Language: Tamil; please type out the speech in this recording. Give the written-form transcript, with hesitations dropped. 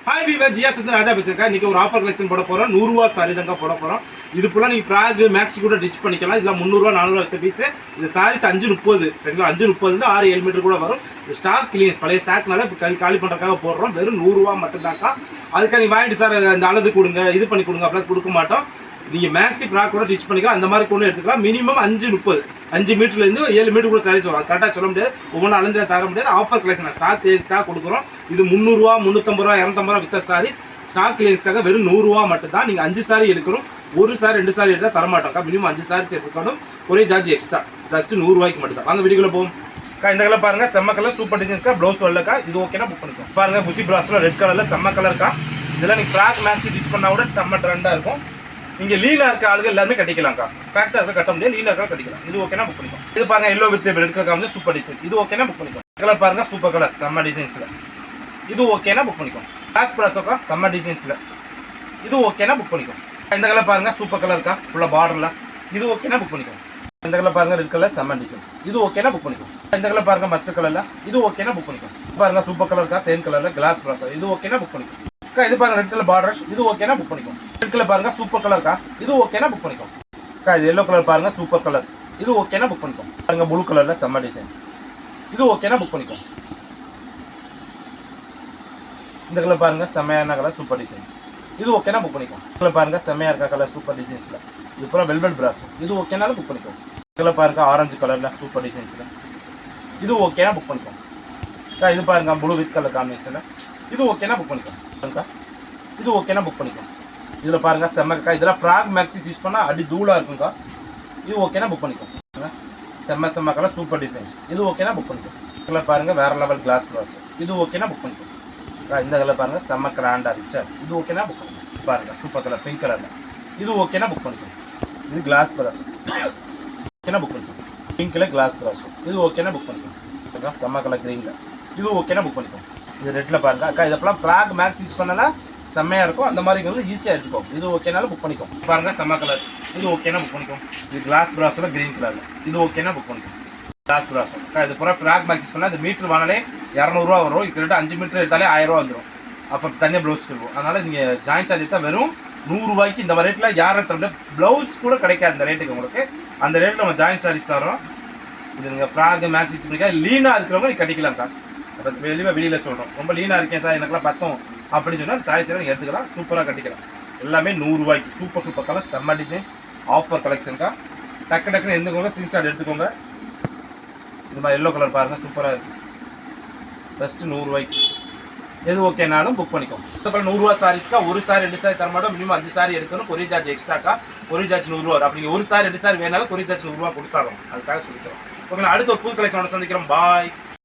ஹாய் வீவர் ஜியா சந்தன் ராஜா பேசுறேன். இன்னைக்கு ஒரு ஆஃபர் கலெக்ஷன் போட போறோம். 100 ரூபா சாரி தாங்க போட போறோம். இது ஃபுல்லா நீங்க ஃப்ராக் மேக்ஸி கூட டிச் பண்ணிக்கலாம். இதுல 300 ரூபா 400 ரூபா வித்த பீஸ். இந்த சாரீஸ் 530 சரிங்களா? 530 இருந்து 6-7 மீட்டர் கூட வரும். இந்த ஸ்டாக் கிளியன்ஸ் பழைய ஸ்டாக்னால காலி பண்றதுக்காக போடுறோம். வெறும் 100 ரூபா மட்டும் தான்க்கா. அதுக்காக நீ வாங்கிட்டு சார் இந்த அளவு கொடுங்க இது பண்ணி கொடுங்க அப்படிலாம் கொடுக்க மாட்டோம். நீங்க மேக்ஸி ஃப்ராக் கூட ஸ்டிச் பண்ணிக்கலாம். அந்த மாதிரி கூட எடுத்துக்கலாம். மினிமம் 530 5 மீட்டர்ல இருந்து 7 மீட்டர் கூட சாரீஸ் வரும். கரெக்டாக சொல்ல முடியாது, ஒவ்வொன்றும் அளந்து தர முடியாது. ஆஃபர் கலெக்ஷன் ஸ்டாக் கிளியன்ஸ்க்காக கொடுக்குறோம். இது 300 ரூபா 350 ரூபா 250 ரூபா வித்த சாரீஸ் ஸ்டாக் கிளியன்ஸ்க்காக வெறும் 100 ரூபா மட்டும் தான். நீங்க 5 சாரி எடுக்கணும். ஒரு சாரி 2 சாரி எடுத்தா தர மாட்டோம். மினிமம் 5 சாரீஸ் எடுக்கணும். ஒரே சார்ஜ் எக்ஸ்ட்ரா ஜஸ்ட் 100 ரூபாய்க்கு மட்டும் தான். வாங்க வீடியோல போவோம். இந்த கலர் பாருங்க, செம்ம கலர் சூப்பர் டிசைன்ஸ்க்கா. ப்ளவுஸ் வரலக்கா. இது ஓகேனா புக் பண்ணிக்கோ. பாருங்க குச்சி பிராஸ்ல ரெட் கலர்ல செம்ம கலர்க்கா. இதெல்லாம் நீங்க ஃப்ராக் மேக்ஸி ஸ்டிச் பண்ணா கூட செம்ம ட்ரெண்டா இருக்கும். நீங்க லீனா இருக்க ஆளுங்க எல்லாமே கட்டிக்கலாம்க்கா. ஃபேக்டா இருக்க கட்ட முடியாது, லீனா இருக்க கட்டிக்கலாம். இது ஓகேனா புக் பண்ணிக்கோ. இது பாருங்க எல்லோ வித் ரெட் கலர் வந்து சூப்பர் டிசைன். இது ஓகேனா புக் பண்ணிக்கோ. கலர் பாருங்க சூப்பர் கலர் செம்ம டிசைன்ஸ்ல. இது ஓகேனா புக் பண்ணிக்கோ. கிளாஸ் பிராஸோக்கா செம்ம டிசைன்ஸ்ல. இது ஓகேனா புக் பண்ணிக்கோ. இந்த கலர் பாருங்க சூப்பர் கலர்க்கா ஃபுல்லா பார்டர்ல. இது ஓகேனா புக் பண்ணிக்கோ. இந்த கலர் பாருங்க ரெட் கலர் செம்ம டிசைன்ஸ். இது ஓகேனா புக் பண்ணிக்கோ. இந்த கலர் பாருங்க மஸ்டர்ட் கலர்ல. இது ஓகேனா புக் பண்ணிக்கோ. பாருங்க சூப்பர் கலர்க்கா தேன் கலர்ல கிளாஸ் பிராஸ். இது ஓகேனா புக் பண்ணிக்கோ. இது பாருங்க ரெட் கலர் பார்டர். இது ஓகேனா புக் பண்ணிக்கோ. ரெட் கலர் பாருங்க சூப்பர் கலர்க்கா. இது ஓகேனா புக் பண்ணிக்கோ. இது எல்லோ கலர் பாருங்க சூப்பர் கலர். இது ஓகேனா புக் பண்ணிக்கோ. பாருங்க ப்ளூ கலர்ல செம்ம டிசைன்ஸ். இது ஓகேனா புக் பண்ணிக்கோ. இந்த கலர் பாருங்க செம்மையான கலர் சூப்பர் டிசைன்ஸ். இது ஓகேனா புக் பண்ணிக்கோ. கலர் பாருங்க செம்மையா இருக்க கலர் சூப்பர் டிசைன்ஸ்ல. இது பூரா வெல்வெட் பிராஸ். இது ஓகேனாலும் புக் பண்ணிக்கோ. கலர் பாருங்க ஆரஞ்சு கலர்ல சூப்பர் டிசைன்ஸ்ல. இது ஓகேனா புக் பண்ணிக்கோ. இது பாருங்க ப்ளூ வித் கலர் காம்பினேஷன்ல. இது ஓகேனா புக் பண்ணிக்கோ. இது ஓகேனா புக் பண்ணிக்கோ. இதுல பாருங்க செம்மக்கா. இதெல்லாம் ஃப்ராக் மேக்ஸி ஸ்டிச் பண்ணா அடி தூளா இருக்கும்க்கா. இது ஓகேனா புக் பண்ணிக்கோ. செம்ம கலர் சூப்பர் டிசைன்ஸ். இது ஓகேனா புக் பண்ணிக்கோ. கலர் பாருங்க வேற லெவல் கிளாஸ் பிராஸ். இது ஓகேனா புக் பண்ணிக்கோ. இந்த கலர் பாருங்க செம்ம கிராண்டா ரிச்சா. இது ஓகேனா புக் பண்ணிக்கோ. பாருங்க சூப்பர் கலர் பிங்க் கலர்ல. இது ஓகேனா புக் பண்ணிக்கோ. இது கிளாஸ் பிராஸ். ஓகேனா புக் பண்ணிக்கோ. பிங்க்ல கிளாஸ் பிராஸ். இது ஓகேனா புக் பண்ணிக்கோ. செம்ம கலர் கிரீன்ல. இது ஓகேனா புக் பண்ணிக்கோ. இது ரெட்ல பாருங்க அக்கா. இதெல்லாம் ஃப்ராக் மேக்ஸ் ஸ்டிச் பண்ணனா செம்மையா இருக்கும். அந்த மாதிரி வந்து ஈஸியா எடுத்துக்கோ. இது ஓகேனாலும் புக் பண்ணிக்கோ. பாருங்க செம்ம கலர். இது ஓகேனா புக் பண்ணிக்கோ. இது கிளாஸ் பிராஸ்ல கிரீன் கலர்ல. இது ஓகேனா புக் பண்ணிக்கோ. கிளாஸ் பிராஸ் அக்கா. இது பூரா ஃப்ராக் மேக்ஸ் ஸ்டிச் பண்ணா இது மீட்டர் வாங்கினாலே 200 ரூபா வரும். இது 5 மீட்டர் எடுத்தாலே 1000 ரூபா வந்துடும். அப்போ தனியாக ப்ளவுஸ்க்கு இருக்கும். அதனால நீங்க ஜாயின்ட் சார்ஜ் எடுத்தால் வெறும் 100 ரூபாய்க்கு இந்த ரேட்ல யாரும் தர ப்ளவுஸ் கூட கிடைக்காது இந்த ரேட்டுக்கு உங்களுக்கு. அந்த ரேட்டில் நம்ம ஜாயின்ட் சாரீஸ் தரோம். இது நீங்கள் ஃப்ராக் மேக்ஸ் ஸ்டிச் பண்ணிக்கா. லீனாக இருக்கிறவங்க நீ கட்டிக்கலாம்க்கா. அப்போ வெளியில் சொல்கிறோம் ரொம்ப லீனாக இருக்கேன் சார் எனக்குலாம் பத்தும் அப்படின்னு சொன்னால் சாரீஸ் எல்லாம் நீங்கள் எடுத்துக்கலாம். சூப்பராக கட்டிக்கலாம். எல்லாமே 100 ரூபாய்க்கு சூப்பர் கலர் செம்ம டிசைன்ஸ் ஆஃபர் கலெக்ஷன்க்கா. டக்குன்னு எந்தவங்க ஸ்க்ரீன் ஷாட் எடுத்துக்கோங்க. இந்த மாதிரி எல்லோ கலர் பாருங்கள் சூப்பராக இருக்குது. ஃபஸ்ட்டு 100 ரூபாய்க்கு எது ஓகேனாலும் புக் பண்ணிக்கோங்க. 100 ரூபா சாரீஸ்க்கா. ஒரு சாரி 2 சாரி தர மாட்டோம். மினிமம் 5 சாரி எடுக்கணும். கொரியர் சார்ஜ் எக்ஸ்ட்ராக்கா. கொரியர் சார்ஜ் 100 ரூபா. அப்படிங்க ஒரு சாரி 2 சாரி வேணாலும் கொரியர் சார்ஜ் 100 ரூபா கொடுத்தாலும் அதுக்காக சொல்லிக்கிறோம். ஓகேங்களா? அடுத்த ஒரு புது கலெக்ஷனோட சந்திக்கிறோம். பாய்.